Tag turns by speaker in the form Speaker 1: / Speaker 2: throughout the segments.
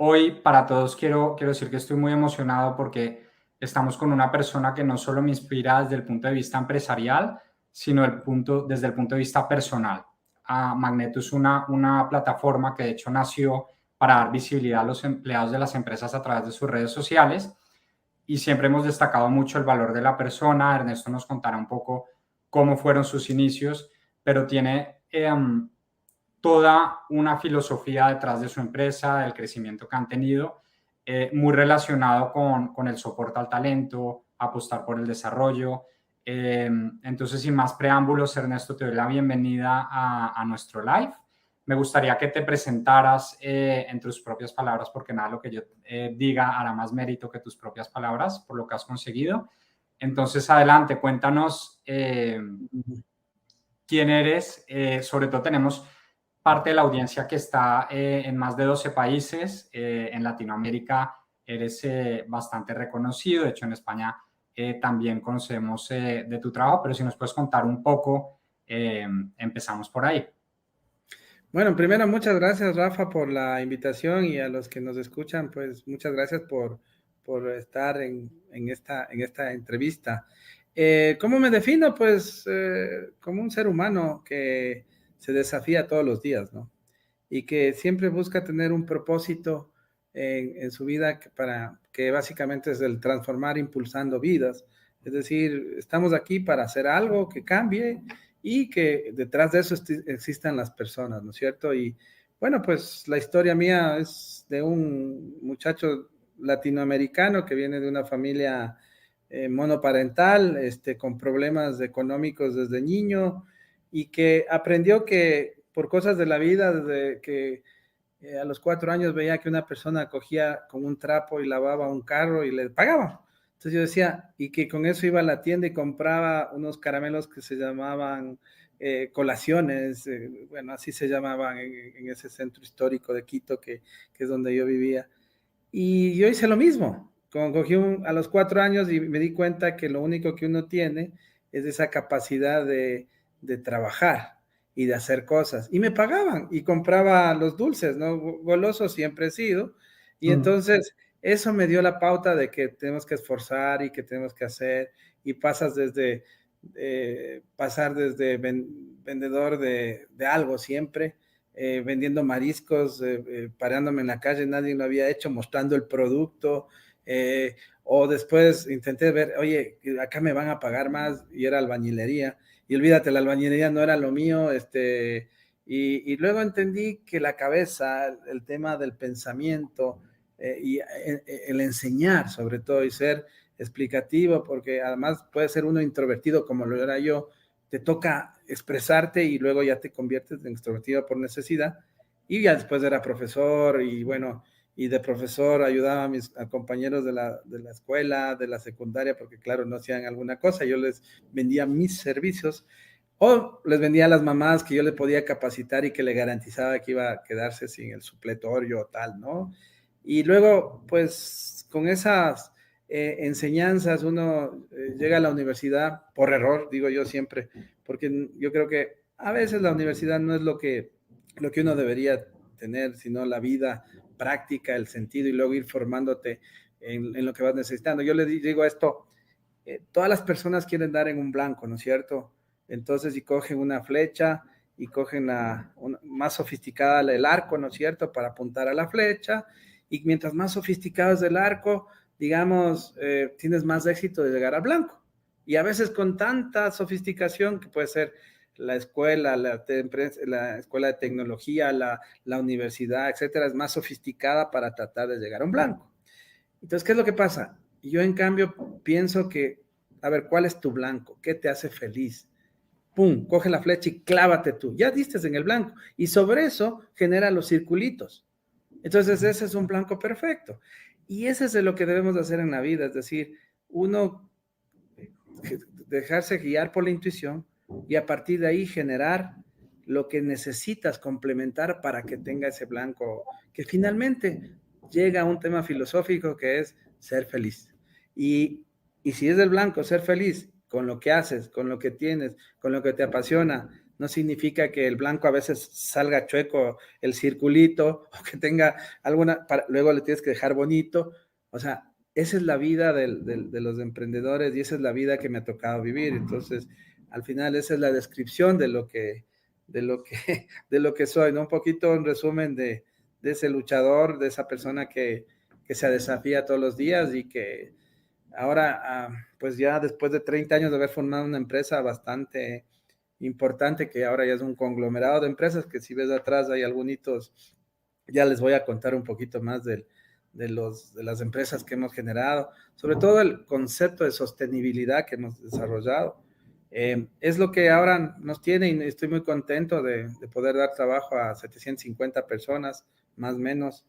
Speaker 1: hoy para todos quiero decir que estoy muy emocionado porque estamos con una persona que no solo me inspira desde el punto de vista empresarial, sino desde el punto de vista personal. Magneto es una plataforma que de hecho nació para dar visibilidad a los empleados de las empresas a través de sus redes sociales y siempre hemos destacado mucho el valor de la persona. Ernesto nos contará un poco cómo fueron sus inicios, pero tiene toda una filosofía detrás de su empresa, del crecimiento que han tenido, muy relacionado con el soporte al talento, apostar por el desarrollo. Entonces, sin más preámbulos, Ernesto, te doy la bienvenida a nuestro live. Me gustaría que te presentaras en tus propias palabras, porque nada, lo que yo diga hará más mérito que tus propias palabras por lo que has conseguido. Entonces, adelante, cuéntanos quién eres. Sobre todo tenemos parte de la audiencia que está en más de 12 países. En Latinoamérica eres bastante reconocido. De hecho, en España también conocemos de tu trabajo, pero si nos puedes contar un poco, empezamos por ahí.
Speaker 2: Bueno, primero, muchas gracias, Rafa, por la invitación y a los que nos escuchan, pues muchas gracias por estar en esta entrevista. ¿Cómo me defino? Pues como un ser humano que se desafía todos los días, ¿no? Y que siempre busca tener un propósito en su vida para que básicamente es el transformar impulsando vidas. Es decir, estamos aquí para hacer algo que cambie y que detrás de eso existan las personas, ¿no es cierto? Y bueno, pues la historia mía es de un muchacho latinoamericano que viene de una familia monoparental, con problemas económicos desde niño y que aprendió que por cosas de la vida, desde que a los 4 años veía que una persona cogía con un trapo y lavaba un carro y le pagaba. Entonces yo decía, y que con eso iba a la tienda y compraba unos caramelos que se llamaban colaciones, bueno, así se llamaban en ese centro histórico de Quito, que es donde yo vivía. Y yo hice lo mismo. Cogí a los 4 años y me di cuenta que lo único que uno tiene es esa capacidad de trabajar y de hacer cosas. Y me pagaban y compraba los dulces, ¿no? Goloso siempre he sido. Y entonces eso me dio la pauta de que tenemos que esforzar y que tenemos que hacer. Y pasar desde vendedor de algo siempre, vendiendo mariscos, parándome en la calle, nadie lo había hecho, mostrando el producto, o después intenté ver, oye, acá me van a pagar más, y era albañilería, y olvídate, la albañilería no era lo mío, y luego entendí que la cabeza, el tema del pensamiento, y el enseñar sobre todo, y ser explicativo, porque además puede ser uno introvertido como lo era yo, te toca expresarte y luego ya te conviertes en extrovertido por necesidad. Y ya después era profesor y bueno, y de profesor ayudaba a mis compañeros de la escuela, de la secundaria, porque claro, no hacían alguna cosa, yo les vendía mis servicios o les vendía a las mamás que yo le podía capacitar y que le garantizaba que iba a quedarse sin el supletorio o tal, ¿no? Y luego, pues con esas enseñanzas uno llega a la universidad por error, digo yo siempre, porque yo creo que a veces la universidad no es lo que uno debería tener, sino la vida práctica, el sentido y luego ir formándote en lo que vas necesitando. Yo le digo esto, todas las personas quieren dar en un blanco, ¿no es cierto? Entonces, si cogen una flecha y cogen más sofisticada el arco, ¿no es cierto?, para apuntar a la flecha, y mientras más sofisticado es el arco, digamos, tienes más éxito de llegar al blanco. Y a veces con tanta sofisticación que puede ser la escuela, la escuela de tecnología, la universidad, etcétera, es más sofisticada para tratar de llegar a un blanco. Entonces, ¿qué es lo que pasa? Yo, en cambio, pienso que, a ver, ¿cuál es tu blanco? ¿Qué te hace feliz? Pum, coge la flecha y clávate tú. Ya diste en el blanco. Y sobre eso genera los circulitos. Entonces, ese es un blanco perfecto. Y ese es lo que debemos hacer en la vida. Es decir, uno dejarse guiar por la intuición y a partir de ahí generar lo que necesitas complementar para que tenga ese blanco, que finalmente llega a un tema filosófico que es ser feliz. Y si es del blanco, ser feliz con lo que haces, con lo que tienes, con lo que te apasiona, no significa que el blanco a veces salga chueco el circulito o que tenga alguna, luego le tienes que dejar bonito. O sea, esa es la vida de los emprendedores y esa es la vida que me ha tocado vivir. Entonces, al final esa es la descripción de lo que, de lo que soy, ¿no? Un poquito en resumen de ese luchador, de esa persona que se desafía todos los días y que ahora, pues ya después de 30 años de haber formado una empresa bastante importante, que ahora ya es un conglomerado de empresas, que si ves atrás hay algunos, ya les voy a contar un poquito más de las empresas que hemos generado, sobre todo el concepto de sostenibilidad que hemos desarrollado. Es lo que ahora nos tiene y estoy muy contento de poder dar trabajo a 750 personas, más o menos.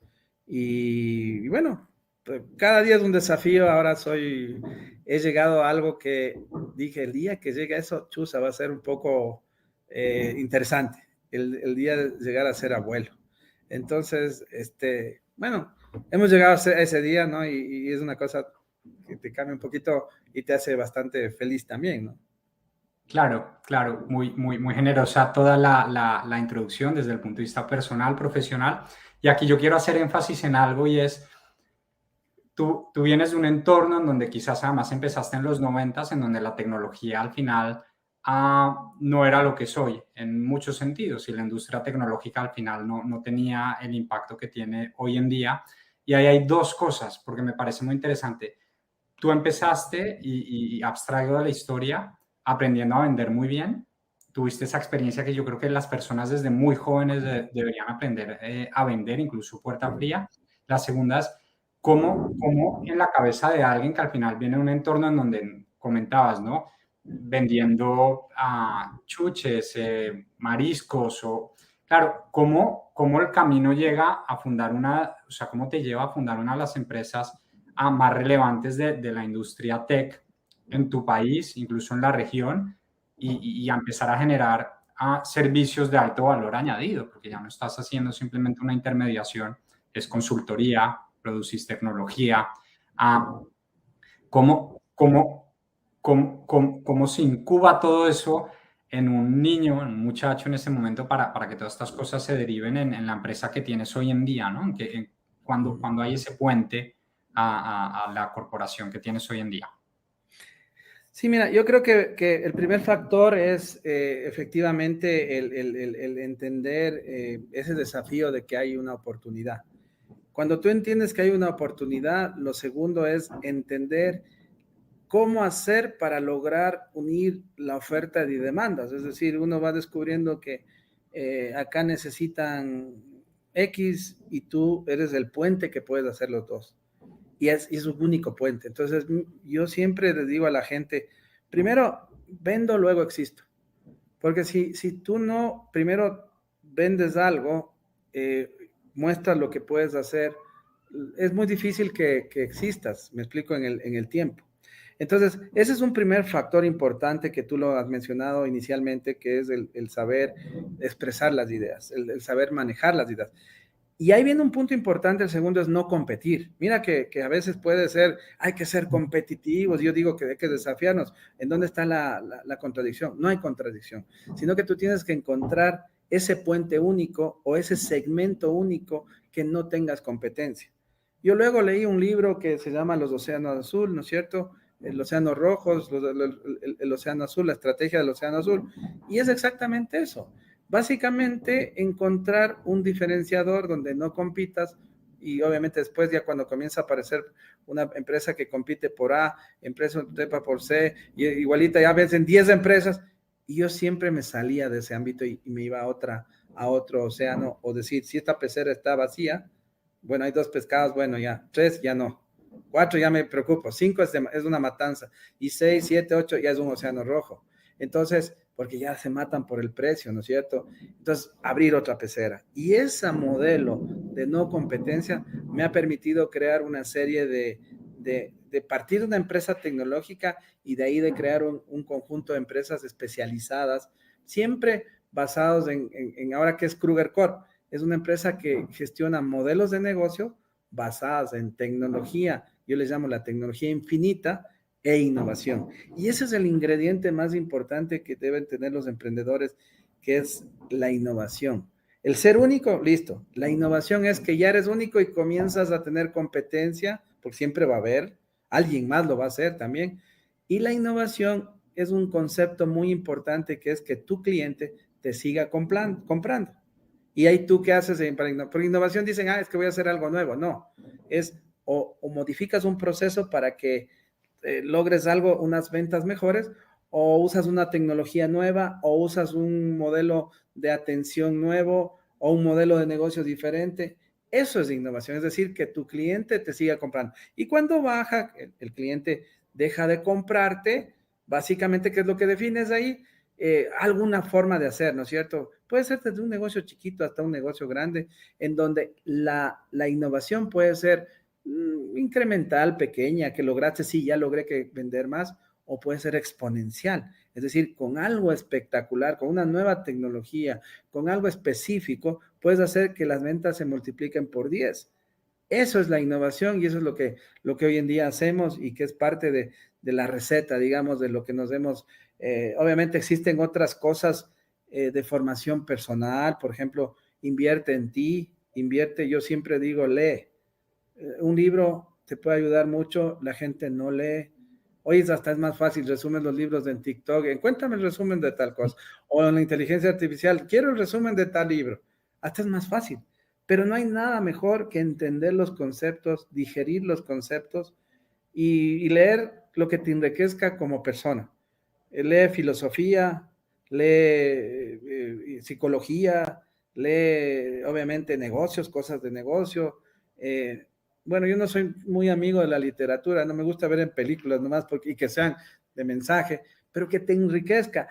Speaker 2: Y bueno, cada día es un desafío. Ahora he llegado a algo que dije, el día que llegue a eso, chusa, va a ser un poco interesante, el día de llegar a ser abuelo. Entonces, bueno, hemos llegado a ese día, ¿no? Y es una cosa que te cambia un poquito y te hace bastante feliz también, ¿no?
Speaker 1: Claro, claro, muy, muy, muy generosa toda la introducción desde el punto de vista personal, profesional. Y aquí yo quiero hacer énfasis en algo y es, tú vienes de un entorno en donde quizás además empezaste en los 90, en donde la tecnología al final no era lo que soy en muchos sentidos y la industria tecnológica al final no tenía el impacto que tiene hoy en día. Y ahí hay dos cosas, porque me parece muy interesante. Tú empezaste y abstraigo de la historia aprendiendo a vender muy bien. Tuviste esa experiencia que yo creo que las personas desde muy jóvenes deberían aprender a vender, incluso puerta fría. La segunda es cómo en la cabeza de alguien que al final viene de un entorno en donde comentabas, ¿no? Vendiendo chuches, mariscos o... Claro, cómo el camino llega a fundar o sea, cómo te lleva a fundar una de las empresas más relevantes de la industria tech en tu país, incluso en la región, y a empezar a generar servicios de alto valor añadido, porque ya no estás haciendo simplemente una intermediación, es consultoría, producís tecnología. ¿Cómo se incuba todo eso en un niño, en un muchacho en ese momento para que todas estas cosas se deriven en la empresa que tienes hoy en día, ¿no? Cuando hay ese puente a la corporación que tienes hoy en día.
Speaker 2: Sí, mira, yo creo que el primer factor es efectivamente el entender ese desafío de que hay una oportunidad. Cuando tú entiendes que hay una oportunidad, lo segundo es entender cómo hacer para lograr unir la oferta y demandas. Es decir, uno va descubriendo que acá necesitan X y tú eres el puente que puedes hacer los dos. Y es un único puente. Entonces, yo siempre les digo a la gente, primero vendo, luego existo. Porque si tú no, primero vendes algo, muestras lo que puedes hacer, es muy difícil que existas, me explico, en el tiempo. Entonces, ese es un primer factor importante que tú lo has mencionado inicialmente, que es el saber expresar las ideas, el saber manejar las ideas. Y ahí viene un punto importante, el segundo es no competir. Mira que a veces puede ser, hay que ser competitivos, yo digo que hay que desafiarnos. ¿En dónde está la contradicción? No hay contradicción, sino que tú tienes que encontrar ese puente único o ese segmento único que no tengas competencia. Yo luego leí un libro que se llama Los Océanos Azul, ¿no es cierto? El Océano Rojo, el Océano Azul, la estrategia del Océano Azul, y es exactamente eso. Básicamente, encontrar un diferenciador donde no compitas y obviamente después ya cuando comienza a aparecer una empresa que compite por A, empresa por C, y igualita ya ves en 10 empresas, y yo siempre me salía de ese ámbito y me iba a otro océano, o decir, si esta pecera está vacía, bueno, hay 2 pescados, bueno, ya, 3 ya no, 4 ya me preocupo, 5 es una matanza, y 6, 7, 8 ya es un océano rojo. Entonces, porque ya se matan por el precio, ¿no es cierto? Entonces, abrir otra pecera. Y ese modelo de no competencia me ha permitido crear una serie de partir de una empresa tecnológica y de ahí de crear un conjunto de empresas especializadas, siempre basados en ahora que es Kruger Corp. Es una empresa que gestiona modelos de negocio basadas en tecnología. Yo les llamo la tecnología infinita, e innovación. Y ese es el ingrediente más importante que deben tener los emprendedores que es la innovación. El ser único, listo. La innovación es que ya eres único y comienzas a tener competencia, porque siempre va a haber, alguien más lo va a hacer también. Y la innovación es un concepto muy importante que es que tu cliente te siga comprando. Y ahí tú qué haces por innovación dicen, es que voy a hacer algo nuevo. No, es o modificas un proceso para que logres algo, unas ventas mejores, o usas una tecnología nueva, o usas un modelo de atención nuevo, o un modelo de negocio diferente. Eso es innovación, es decir, que tu cliente te siga comprando. Y cuando baja, el cliente deja de comprarte, básicamente, ¿qué es lo que defines ahí? Alguna forma de hacer, ¿no es cierto? Puede ser desde un negocio chiquito hasta un negocio grande, en donde la innovación puede ser incremental, pequeña, que lograste, sí, ya logré que vender más, o puede ser exponencial, es decir, con algo espectacular, con una nueva tecnología, con algo específico, puedes hacer que las ventas se multipliquen por 10. Eso es la innovación y eso es lo que hoy en día hacemos y que es parte de la receta, digamos, de lo que nos hemos... obviamente existen otras cosas de formación personal, por ejemplo, invierte en ti, invierte, yo siempre digo, lee. Un libro te puede ayudar mucho, la gente no lee. Hoy hasta es más fácil, resumen los libros en TikTok, encuéntrame el resumen de tal cosa, o en la inteligencia artificial, quiero el resumen de tal libro. Hasta es más fácil, pero no hay nada mejor que entender los conceptos, digerir los conceptos y leer lo que te enriquezca como persona. Lee filosofía, lee psicología, lee obviamente negocios, cosas de negocio. Bueno, yo no soy muy amigo de la literatura, no me gusta ver en películas nomás porque, y que sean de mensaje, pero que te enriquezca.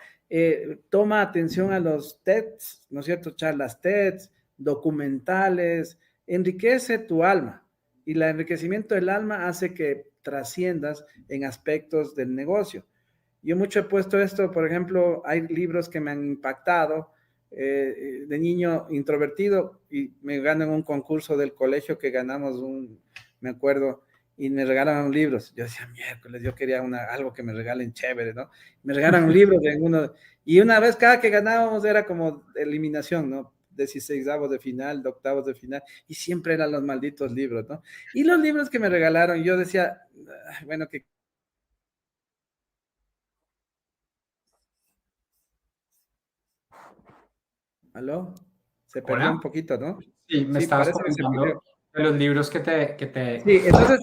Speaker 2: Toma atención a los TEDs, ¿no es cierto? Charlas TEDs, documentales, enriquece tu alma y el enriquecimiento del alma hace que trasciendas en aspectos del negocio. Yo mucho he puesto esto, por ejemplo, hay libros que me han impactado de niño introvertido y me ganan un concurso del colegio que ganamos me acuerdo, y me regalan libros. Yo decía, miércoles, yo quería algo que me regalen chévere, ¿no? Me regalan un libro de uno, y una vez cada que ganábamos era como eliminación, ¿no? 16avos de final, de octavos de final, y siempre eran los malditos libros, ¿no? Y los libros que me regalaron, yo decía, bueno, que ¿aló? Se perdió un
Speaker 1: Hola.
Speaker 2: poquito, ¿no?
Speaker 1: Sí, me
Speaker 2: Sí,
Speaker 1: estabas
Speaker 2: parece que se perdió.
Speaker 1: comentando de los libros
Speaker 2: Sí, entonces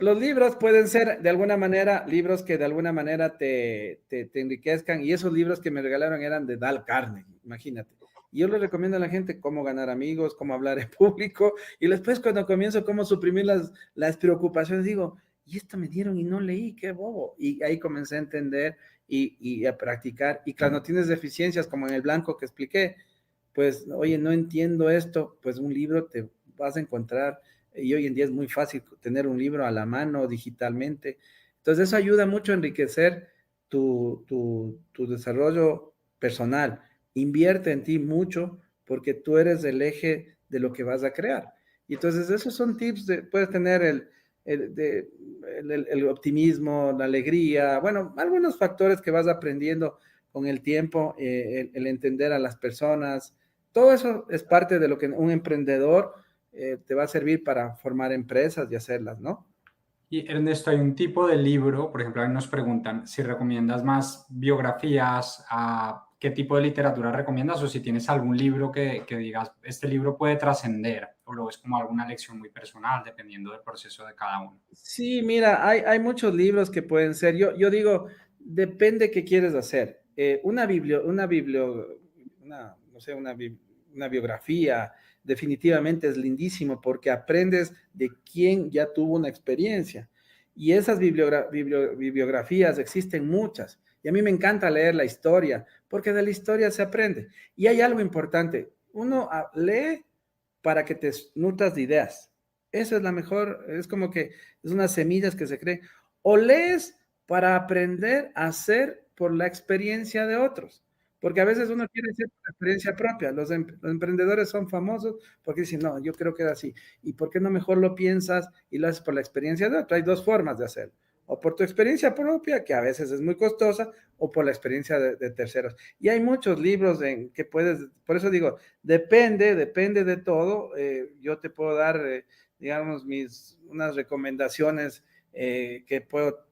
Speaker 2: los libros pueden ser de alguna manera libros que de alguna manera te enriquezcan y esos libros que me regalaron eran de Dale Carnegie, imagínate. Y yo les recomiendo a la gente cómo ganar amigos, cómo hablar en público y después cuando comienzo cómo suprimir las preocupaciones digo, y esto me dieron y no leí, qué bobo. Y ahí comencé a entender y a practicar. Y cuando tienes deficiencias como en el blanco que expliqué, pues, oye, no entiendo esto, pues un libro te vas a encontrar y hoy en día es muy fácil tener un libro a la mano digitalmente. Entonces eso ayuda mucho a enriquecer tu desarrollo personal. Invierte en ti mucho porque tú eres el eje de lo que vas a crear. Y entonces esos son tips, puedes tener el optimismo, la alegría, bueno, algunos factores que vas aprendiendo con el tiempo, el entender a las personas. Todo eso es parte de lo que un emprendedor te va a servir para formar empresas y hacerlas, ¿no?
Speaker 1: Y Ernesto, hay un tipo de libro, por ejemplo, a mí nos preguntan si recomiendas más biografías, qué tipo de literatura recomiendas o si tienes algún libro que digas, este libro puede trascender o lo ves como alguna lección muy personal, dependiendo del proceso de cada uno.
Speaker 2: Sí, mira, hay muchos libros que pueden ser. Yo digo, depende qué quieres hacer. No sé, una biografía definitivamente es lindísimo porque aprendes de quién ya tuvo una experiencia. Y esas bibliografías existen muchas. Y a mí me encanta leer la historia porque de la historia se aprende. Y hay algo importante. Uno lee para que te nutras de ideas. Esa es la mejor, es como que es unas semillas que se creen. O lees para aprender a hacer por la experiencia de otros. Porque a veces uno quiere hacer por experiencia propia. Los emprendedores son famosos porque dicen, no, yo creo que era así. ¿Y por qué no mejor lo piensas y lo haces por la experiencia de otro? Hay dos formas de hacerlo. o por tu experiencia propia, que a veces es muy costosa, o por la experiencia de terceros. Y hay muchos libros en que puedes, por eso digo, depende de todo. Yo te puedo dar, digamos, unas recomendaciones que puedo,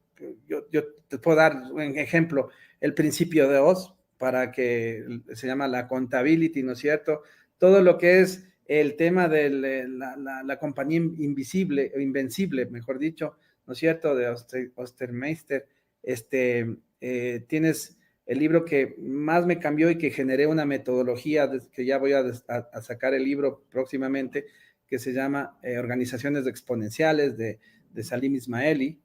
Speaker 2: yo te puedo dar un ejemplo, el principio de Oz, para que se llama la accountability, ¿no es cierto? Todo lo que es el tema de la compañía invisible, o invencible, mejor dicho, ¿no es cierto?, de Ostermeister. Tienes el libro que más me cambió y que generé una metodología, que ya voy a sacar el libro próximamente, que se llama Organizaciones Exponenciales, de Salim Ismaili.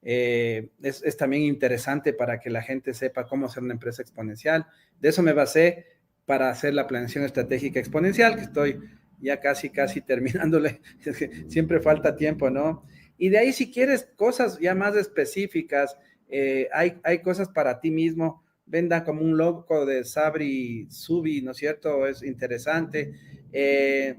Speaker 2: Es también interesante para que la gente sepa cómo hacer una empresa exponencial. De eso me basé para hacer la planeación estratégica exponencial, que estoy ya casi terminándole. Siempre falta tiempo, ¿no? Y de ahí, si quieres cosas ya más específicas, hay cosas para ti mismo. Venda como un logo de Sabri Subi, ¿no es cierto? Es interesante. De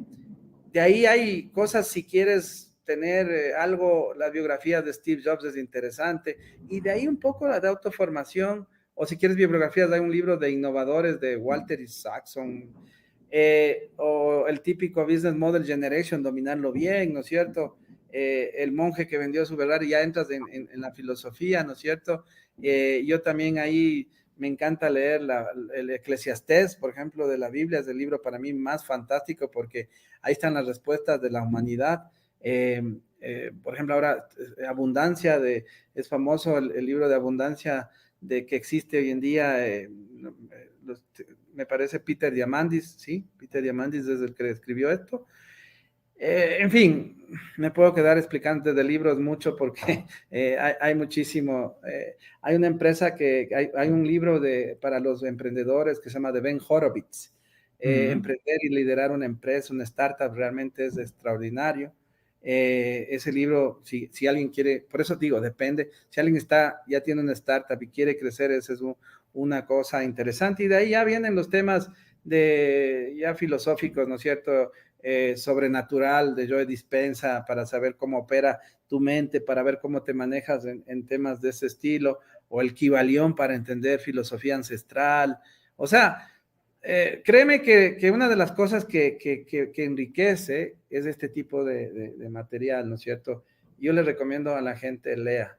Speaker 2: ahí hay cosas, si quieres tener algo, la biografía de Steve Jobs es interesante. Y de ahí un poco la de autoformación, o si quieres bibliografías, hay un libro de innovadores de Walter Isaacson, o el típico Business Model Generation, dominarlo bien, ¿no es cierto? El monje que vendió su Ferrari, ya entras en la filosofía, ¿no es cierto? Yo también ahí me encanta leer el Eclesiastés, por ejemplo, de la Biblia. Es el libro para mí más fantástico porque ahí están las respuestas de la humanidad. Por ejemplo, ahora Abundancia, es famoso el libro de Abundancia de que existe hoy en día. Me parece Peter Diamandis, ¿sí? Peter Diamandis es el que escribió esto. En fin, me puedo quedar explicando de libros mucho porque hay muchísimo. Hay una empresa hay un libro para los emprendedores que se llama de Ben Horowitz. Emprender y liderar una empresa, una startup, realmente es extraordinario. Ese libro, si alguien quiere, por eso digo, depende. Si alguien ya tiene una startup y quiere crecer, esa es una cosa interesante. Y de ahí ya vienen los temas ya filosóficos, ¿no es cierto? Sobrenatural de Joe Dispenza, para saber cómo opera tu mente, para ver cómo te manejas en temas de ese estilo, o el Kybalión para entender filosofía ancestral. O sea, créeme que una de las cosas que enriquece es este tipo de material, ¿no es cierto? Yo le recomiendo a la gente, lea.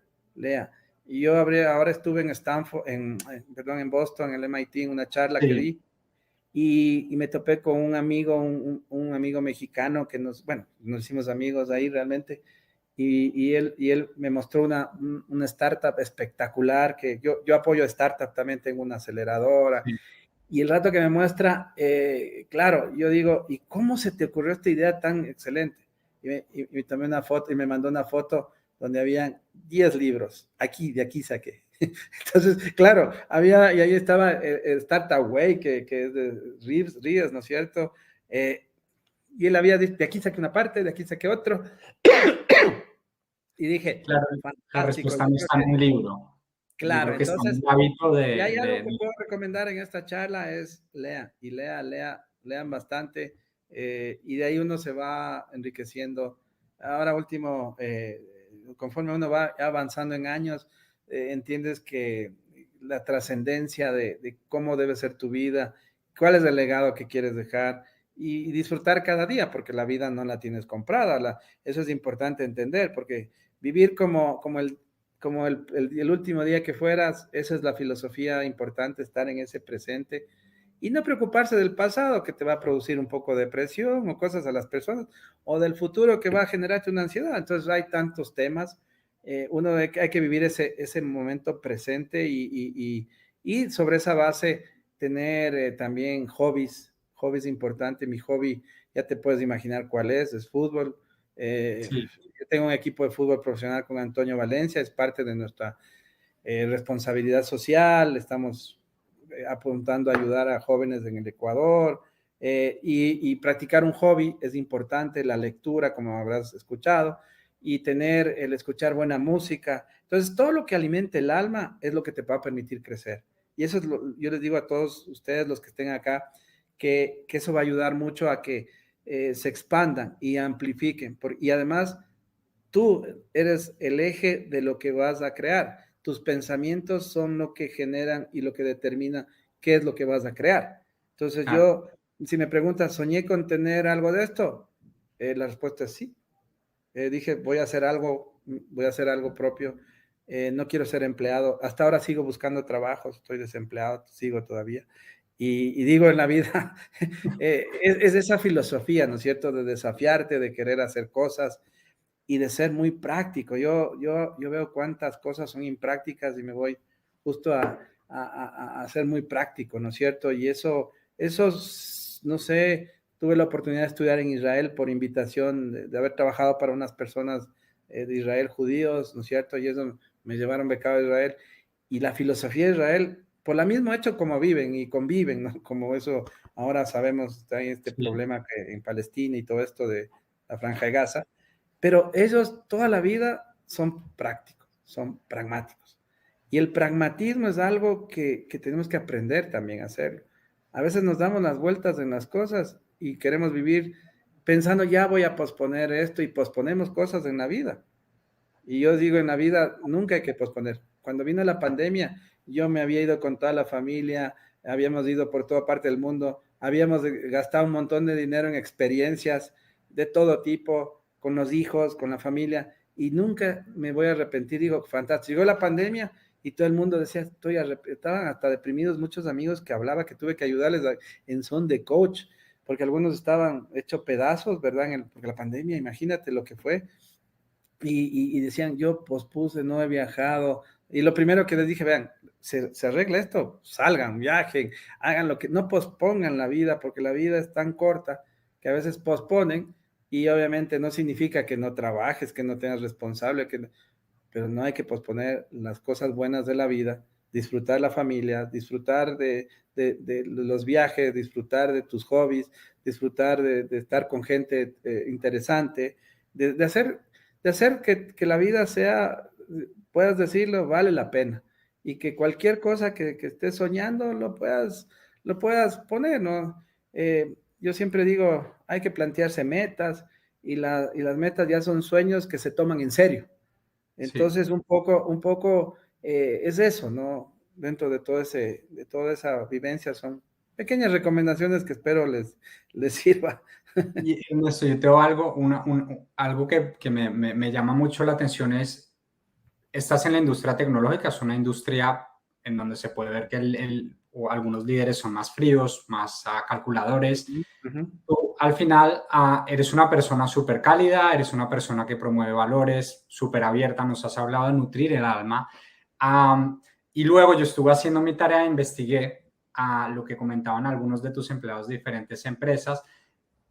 Speaker 2: Y yo ahora estuve en Stanford, perdón, en Boston, en el MIT, en una charla que di, y me topé con un amigo, un amigo mexicano que nos hicimos amigos ahí realmente, y él me mostró una startup espectacular, que yo apoyo startup, también tengo una aceleradora,
Speaker 1: Sí.
Speaker 2: y el rato que me muestra, claro, yo digo, ¿y cómo se te ocurrió esta idea tan excelente? Y tomé una foto, y me mandó una foto donde habían 10 libros, de aquí saqué. Entonces, claro, y ahí estaba el Startup Way, que es de Ries, ¿no es cierto? Y él había dicho, de aquí saqué una parte, de aquí saqué otro, y dije,
Speaker 1: Claro, la
Speaker 2: fantástico.
Speaker 1: respuesta no está en un libro. Yo
Speaker 2: Claro,
Speaker 1: creo que está en
Speaker 2: entonces,
Speaker 1: un hábito
Speaker 2: y hay algo que puedo recomendar en esta charla, es lean bastante, y de ahí uno se va enriqueciendo. Ahora último, conforme uno va avanzando en años, entiendes que la trascendencia de cómo debe ser tu vida, cuál es el legado que quieres dejar, y disfrutar cada día, porque la vida no la tienes comprada. Eso es importante entender, porque vivir como el último día que fueras, esa es la filosofía importante, estar en ese presente y no preocuparse del pasado, que te va a producir un poco de depresión o cosas a las personas, o del futuro, que va a generarte una ansiedad. Entonces hay tantos temas. Uno hay que vivir ese momento presente, y sobre esa base tener también hobbies importantes. Mi hobby, ya te puedes imaginar cuál es fútbol.
Speaker 1: Sí.
Speaker 2: Yo tengo un equipo de fútbol profesional con Antonio Valencia, es parte de nuestra responsabilidad social. Estamos apuntando a ayudar a jóvenes en el Ecuador, y practicar un hobby es importante, la lectura, como habrás escuchado, y el escuchar buena música. Entonces, todo lo que alimente el alma es lo que te va a permitir crecer. Y eso yo les digo a todos ustedes, los que estén acá, que eso va a ayudar mucho a que se expandan y amplifiquen. Y además, tú eres el eje de lo que vas a crear. Tus pensamientos son lo que generan y lo que determina qué es lo que vas a crear. Entonces
Speaker 1: Claro,
Speaker 2: yo, si me preguntas, ¿soñé con tener algo de esto? La respuesta es sí. Dije, voy a hacer algo propio. No quiero ser empleado. Hasta ahora sigo buscando trabajo, estoy desempleado, sigo todavía. Y digo en la vida, es esa filosofía, ¿no es cierto?, de desafiarte, de querer hacer cosas y de ser muy práctico. Yo veo cuántas cosas son imprácticas y me voy justo a ser muy práctico, ¿no es cierto? Y eso, no sé, tuve la oportunidad de estudiar en Israel por invitación de haber trabajado para unas personas de Israel judíos, ¿no es cierto? Y eso me llevaron becado a Israel. Y la filosofía de Israel, por lo mismo hecho como viven y conviven, ¿no? Como eso ahora sabemos, está en este
Speaker 1: sí,
Speaker 2: problema que en Palestina y todo esto de la Franja de Gaza, pero ellos toda la vida son prácticos, son pragmáticos. Y el pragmatismo es algo que tenemos que aprender también a hacerlo. A veces nos damos las vueltas en las cosas y queremos vivir pensando, ya voy a posponer esto y posponemos cosas en la vida. Y yo digo, en la vida nunca hay que posponer. Cuando vino la pandemia, yo me había ido con toda la familia, habíamos ido por toda parte del mundo, habíamos gastado un montón de dinero en experiencias de todo tipo, con los hijos, con la familia, y nunca me voy a arrepentir. Digo, fantástico. Llegó la pandemia y todo el mundo decía, estaban hasta deprimidos muchos amigos que hablaba que tuve que ayudarles en son de coach, porque algunos estaban hechos pedazos, ¿verdad? Porque la pandemia, imagínate lo que fue y decían, yo pospuse, no he viajado. Y lo primero que les dije, vean, se arregla esto, salgan, viajen, hagan lo que, no pospongan la vida, porque la vida es tan corta que a veces posponen y obviamente no significa que no trabajes, que no tengas responsable, pero no hay que posponer las cosas buenas de la vida, disfrutar la familia, disfrutar de los viajes, disfrutar de tus hobbies, disfrutar de estar con gente interesante, de hacer, de hacer que la vida sea, puedas decirlo, vale la pena. Y que cualquier cosa que estés soñando lo puedas poner, ¿no? Yo siempre digo, hay que plantearse metas y las metas ya son sueños que se toman en serio.
Speaker 1: sí.
Speaker 2: Entonces, un poco es eso, ¿no? Dentro de de toda esa vivencia son pequeñas recomendaciones que espero les sirva.
Speaker 1: Y Ernesto, yo te digo algo, algo que me llama mucho la atención es, estás en la industria tecnológica, es una industria en donde se puede ver que o algunos líderes son más fríos, más calculadores.
Speaker 2: Ujú.
Speaker 1: Tú al final eres una persona súper cálida, eres una persona que promueve valores, súper abierta, nos has hablado de nutrir el alma. Am, y luego yo estuve haciendo mi tarea, investigué lo que comentaban algunos de tus empleados de diferentes empresas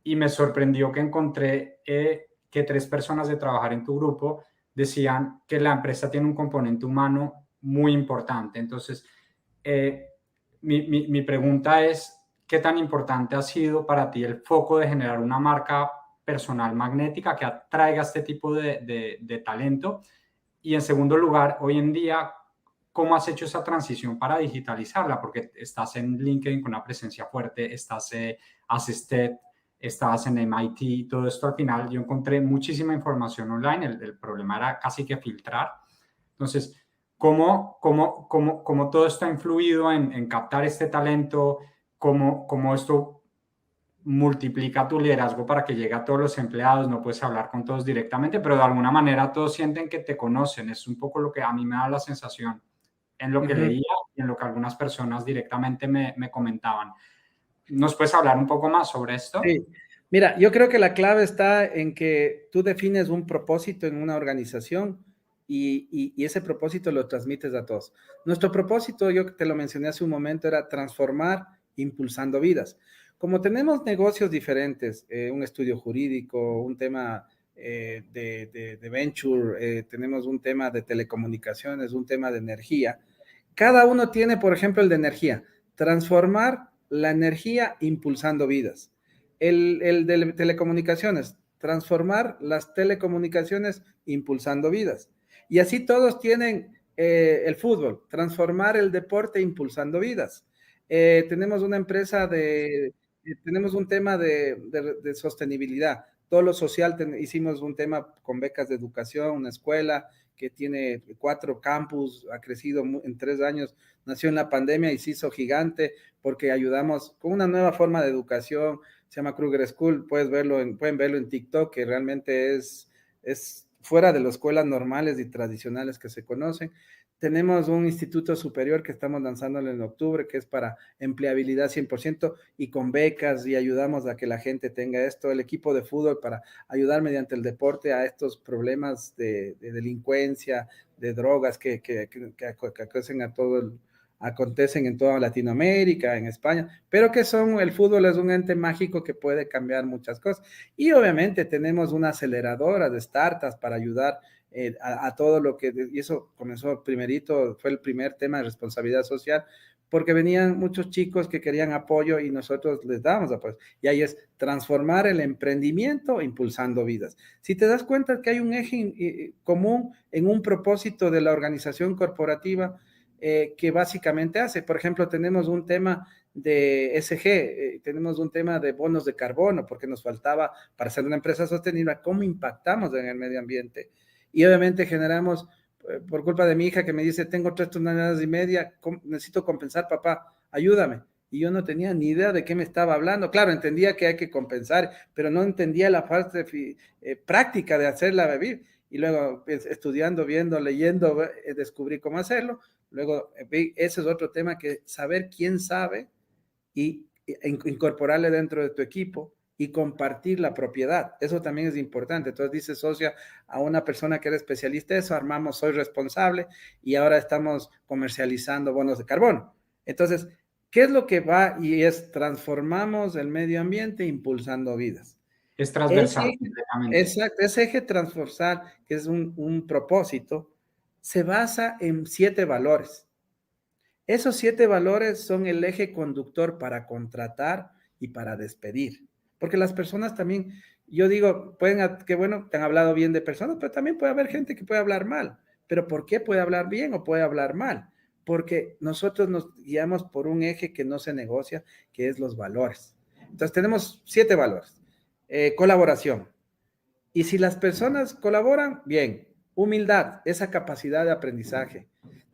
Speaker 1: y me sorprendió que encontré que 3 personas de trabajar en tu grupo decían que la empresa tiene un componente humano muy importante. Entonces, eh, mi pregunta es, ¿qué tan importante ha sido para ti el foco de generar una marca personal magnética que atraiga este tipo de talento? Y en segundo lugar, hoy en día, ¿cómo has hecho esa transición para digitalizarla? Porque estás en LinkedIn con una presencia fuerte, haces TED, estás en MIT, todo esto al final. Yo encontré muchísima información online, el problema era casi que filtrar. Entonces, ¿cómo todo esto ha influido en captar este talento? ¿Cómo esto multiplica tu liderazgo para que llegue a todos los empleados? No puedes hablar con todos directamente, pero de alguna manera todos sienten que te conocen. Es un poco lo que a mí me da la sensación en lo que
Speaker 2: Ujú.
Speaker 1: leía y en lo que algunas personas directamente me comentaban. ¿Nos puedes hablar un poco más sobre esto?
Speaker 2: Sí. Mira, yo creo que la clave está en que tú defines un propósito en una organización y ese propósito lo transmites a todos. Nuestro propósito, yo te lo mencioné hace un momento, era transformar impulsando vidas. Como tenemos negocios diferentes, un estudio jurídico, un tema de venture, tenemos un tema de telecomunicaciones, un tema de energía, cada uno tiene, por ejemplo, el de energía, transformar la energía impulsando vidas. El de telecomunicaciones, transformar las telecomunicaciones impulsando vidas. Y así todos tienen el fútbol, transformar el deporte impulsando vidas. Tenemos una empresa tenemos un tema de sostenibilidad, todo lo social, hicimos un tema con becas de educación, una escuela que tiene 4 campus, ha crecido en 3 años, nació en la pandemia y se hizo gigante porque ayudamos con una nueva forma de educación, se llama Kruger School, pueden verlo en TikTok, que realmente es fuera de las escuelas normales y tradicionales que se conocen. Tenemos un instituto superior que estamos lanzándolo en octubre, que es para empleabilidad 100% y con becas y ayudamos a que la gente tenga esto. El equipo de fútbol para ayudar mediante el deporte a estos problemas de delincuencia, de drogas que acontecen en toda Latinoamérica, en España, pero el fútbol es un ente mágico que puede cambiar muchas cosas. Y obviamente tenemos una aceleradora de startups para ayudar a todo lo que, y eso comenzó primerito, fue el primer tema de responsabilidad social, porque venían muchos chicos que querían apoyo y nosotros les dábamos apoyo. Y ahí es transformar el emprendimiento impulsando vidas. Si te das cuenta que hay un eje común en un propósito de la organización corporativa, que básicamente hace. Por ejemplo, tenemos un tema de ESG, tenemos un tema de bonos de carbono, porque nos faltaba para ser una empresa sostenible, cómo impactamos en el medio ambiente. Y obviamente generamos, por culpa de mi hija que me dice, tengo 3 toneladas y media, necesito compensar, papá, ayúdame. Y yo no tenía ni idea de qué me estaba hablando. Claro, entendía que hay que compensar, pero no entendía la parte práctica de hacerla vivir. Y luego, pues, estudiando, viendo, leyendo, descubrí cómo hacerlo. Luego, ese es otro tema, que saber quién sabe y incorporarle dentro de tu equipo y compartir la propiedad. Eso también es importante. Entonces dice socia a una persona que era especialista, eso armamos, soy responsable y ahora estamos comercializando bonos de carbono. Entonces, ¿qué es lo que va? Y transformamos el medio ambiente impulsando vidas.
Speaker 1: Es transversal,
Speaker 2: Exacto, ese eje transversal, que es un propósito, se basa en 7 valores. Esos 7 valores son el eje conductor para contratar y para despedir. Porque las personas también, yo digo, que bueno, te han hablado bien de personas, pero también puede haber gente que puede hablar mal. ¿Pero por qué puede hablar bien o puede hablar mal? Porque nosotros nos guiamos por un eje que no se negocia, que es los valores. Entonces tenemos 7 valores. Colaboración. Y si las personas colaboran, bien. Humildad, esa capacidad de aprendizaje.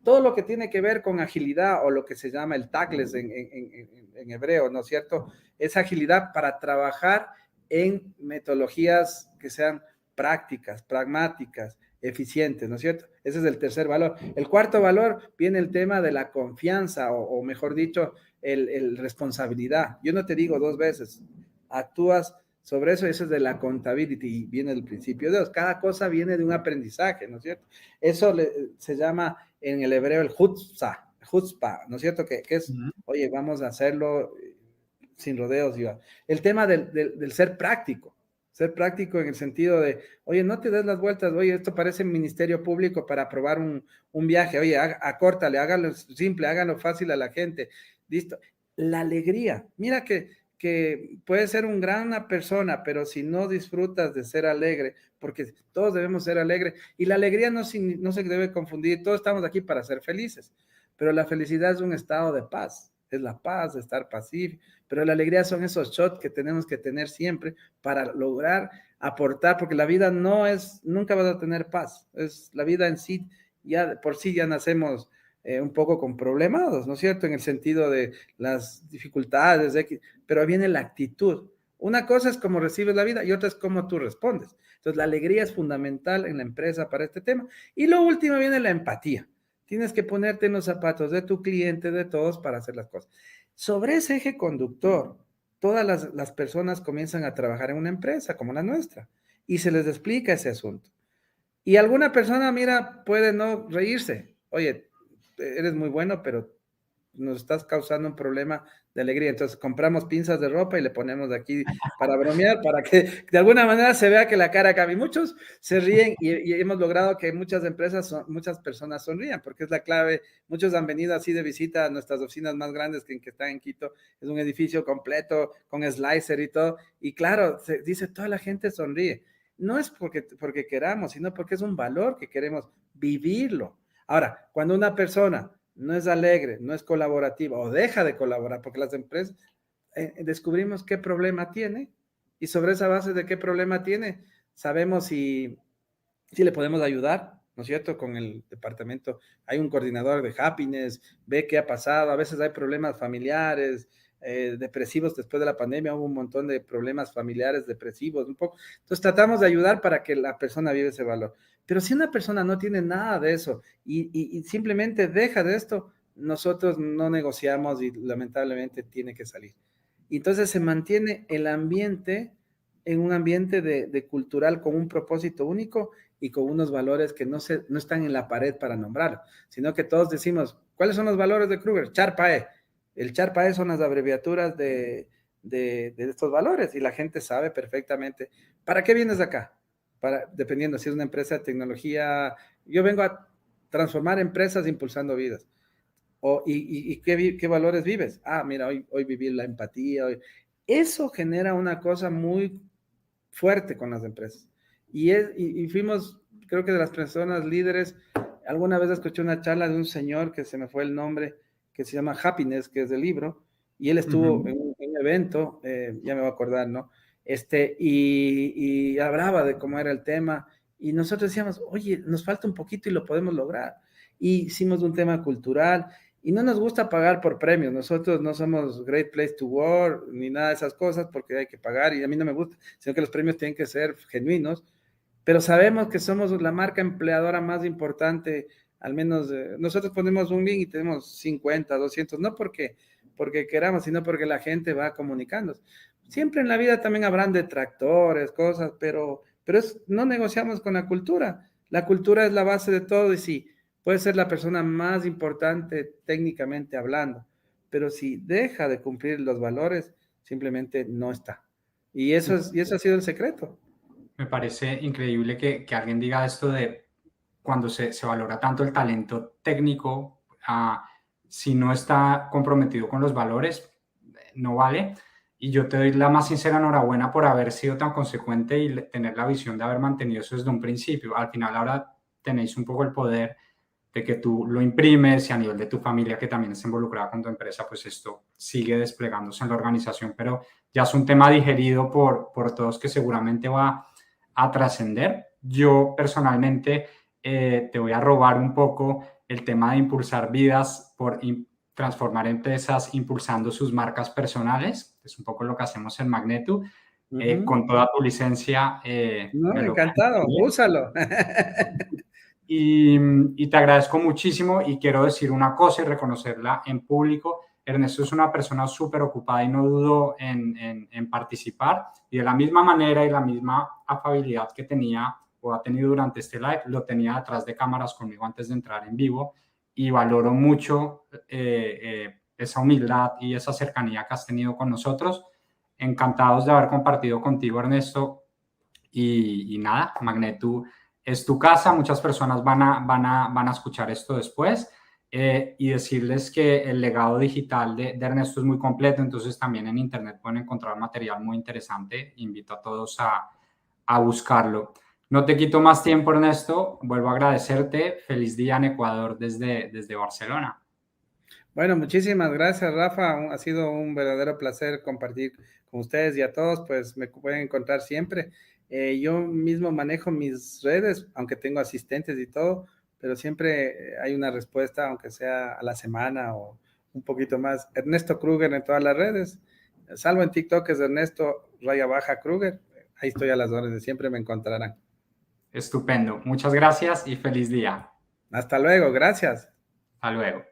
Speaker 2: Todo lo que tiene que ver con agilidad o lo que se llama el tactless en hebreo, ¿no es cierto? Esa agilidad para trabajar en metodologías que sean prácticas, pragmáticas, eficientes, ¿no es cierto? Ese es el tercer valor. El cuarto valor viene el tema de la confianza o mejor dicho, el responsabilidad. Yo no te digo 2 veces, actúas sobre eso, eso es de la accountability, viene del principio de Dios. Cada cosa viene de un aprendizaje, ¿no es cierto? Eso se llama en el hebreo el chutzpah, ¿no es cierto? Que es, oye, vamos a hacerlo sin rodeos. El tema del ser práctico en el sentido de, oye, no te des las vueltas, oye, esto parece ministerio público para aprobar un viaje, oye, acórtale, hágalo simple, hágalo fácil a la gente, listo. La alegría, mira que puede ser una gran persona, pero si no disfrutas de ser alegre, porque todos debemos ser alegres, y la alegría no se debe confundir, todos estamos aquí para ser felices, pero la felicidad es un estado de paz, es la paz de estar pacífico, pero la alegría son esos shots que tenemos que tener siempre para lograr aportar, porque la vida nunca vas a tener paz, es la vida en sí, ya por sí ya nacemos un poco con problemados, ¿no es cierto? En el sentido de las dificultades, pero viene la actitud. Una cosa es cómo recibes la vida y otra es cómo tú respondes. Entonces, la alegría es fundamental en la empresa para este tema. Y lo último viene la empatía. Tienes que ponerte en los zapatos de tu cliente, de todos, para hacer las cosas. Sobre ese eje conductor, todas las personas comienzan a trabajar en una empresa como la nuestra y se les explica ese asunto. Y alguna persona, mira, puede no reírse. Oye, eres muy bueno, pero nos estás causando un problema de alegría. Entonces compramos pinzas de ropa y le ponemos aquí para bromear, para que de alguna manera se vea que la cara cambia. Muchos se ríen y hemos logrado que muchas personas sonrían, porque es la clave. Muchos han venido así de visita a nuestras oficinas más grandes que están en Quito. Es un edificio completo con slicer y todo. Y claro, se dice, toda la gente sonríe. No es porque queramos, sino porque es un valor que queremos vivirlo. Ahora, cuando una persona no es alegre, no es colaborativa o deja de colaborar, porque las empresas descubrimos qué problema tiene y sobre esa base de qué problema tiene, sabemos si le podemos ayudar, ¿no es cierto? Con el departamento, hay un coordinador de happiness, ve qué ha pasado, a veces hay problemas familiares, depresivos después de la pandemia, hubo un montón de problemas familiares, depresivos, un poco. Entonces tratamos de ayudar para que la persona viva ese valor. Pero si una persona no tiene nada de eso y simplemente deja de esto, nosotros no negociamos y lamentablemente tiene que salir. Y entonces se mantiene el ambiente en un ambiente de cultural con un propósito único y con unos valores que no están en la pared para nombrar, sino que todos decimos, ¿cuáles son los valores de Kruger? Charpae. El Charpae son las abreviaturas de estos valores y la gente sabe perfectamente, ¿para qué vienes acá? Dependiendo si es una empresa de tecnología, yo vengo a transformar empresas impulsando vidas. ¿Y qué valores vives? Ah, mira, hoy viví la empatía. Eso genera una cosa muy fuerte con las empresas. Y fuimos, creo que de las personas líderes, alguna vez escuché una charla de un señor que se me fue el nombre, que se llama Happiness, que es del libro, y él estuvo en un evento, ya me voy a acordar, ¿no? Y hablaba de cómo era el tema, y nosotros decíamos, oye, nos falta un poquito y lo podemos lograr. Y hicimos un tema cultural, y no nos gusta pagar por premios. Nosotros no somos Great Place to Work ni nada de esas cosas porque hay que pagar y a mí no me gusta, sino que los premios tienen que ser genuinos. Pero sabemos que somos la marca empleadora más importante, al menos nosotros ponemos un link y tenemos 50, 200, no porque queramos, sino porque la gente va comunicando. Siempre en la vida también habrán detractores, cosas, pero no negociamos con la cultura. La cultura es la base de todo y sí, puede ser la persona más importante técnicamente hablando, pero si deja de cumplir los valores, simplemente no está. Y eso ha sido el secreto.
Speaker 1: Me parece increíble que alguien diga esto de cuando se valora tanto el talento técnico, si no está comprometido con los valores, no vale. Y yo te doy la más sincera enhorabuena por haber sido tan consecuente y tener la visión de haber mantenido eso desde un principio. Al final ahora tenéis un poco el poder de que tú lo imprimes y a nivel de tu familia que también está involucrada con tu empresa, pues esto sigue desplegándose en la organización, pero ya es un tema digerido por todos que seguramente va a trascender. Yo personalmente te voy a robar un poco el tema de impulsar vidas por transformar empresas impulsando sus marcas personales. Es un poco lo que hacemos en Magneto. Con toda tu licencia.
Speaker 2: No, encantado, úsalo.
Speaker 1: Y te agradezco muchísimo y quiero decir una cosa y reconocerla en público. Ernesto es una persona súper ocupada y no dudo en participar. Y de la misma manera y la misma afabilidad que tenía o ha tenido durante este live, lo tenía detrás de cámaras conmigo antes de entrar en vivo. Y valoro mucho esa humildad y esa cercanía que has tenido con nosotros. Encantados de haber compartido contigo, Ernesto. Y nada, Magneto es tu casa, muchas personas van a escuchar esto después y decirles que el legado digital de Ernesto es muy completo, entonces también en internet pueden encontrar material muy interesante, invito a todos a buscarlo. No te quito más tiempo, Ernesto, vuelvo a agradecerte, feliz día en Ecuador desde Barcelona.
Speaker 2: Bueno, muchísimas gracias, Rafa, ha sido un verdadero placer compartir con ustedes y a todos, pues me pueden encontrar siempre. Yo mismo manejo mis redes, aunque tengo asistentes y todo, pero siempre hay una respuesta, aunque sea a la semana o un poquito más. Ernesto Kruger en todas las redes, salvo en TikTok es Ernesto_Kruger, ahí estoy a las órdenes, siempre me encontrarán.
Speaker 1: Estupendo, muchas gracias y feliz día.
Speaker 2: Hasta luego, gracias.
Speaker 1: Hasta luego.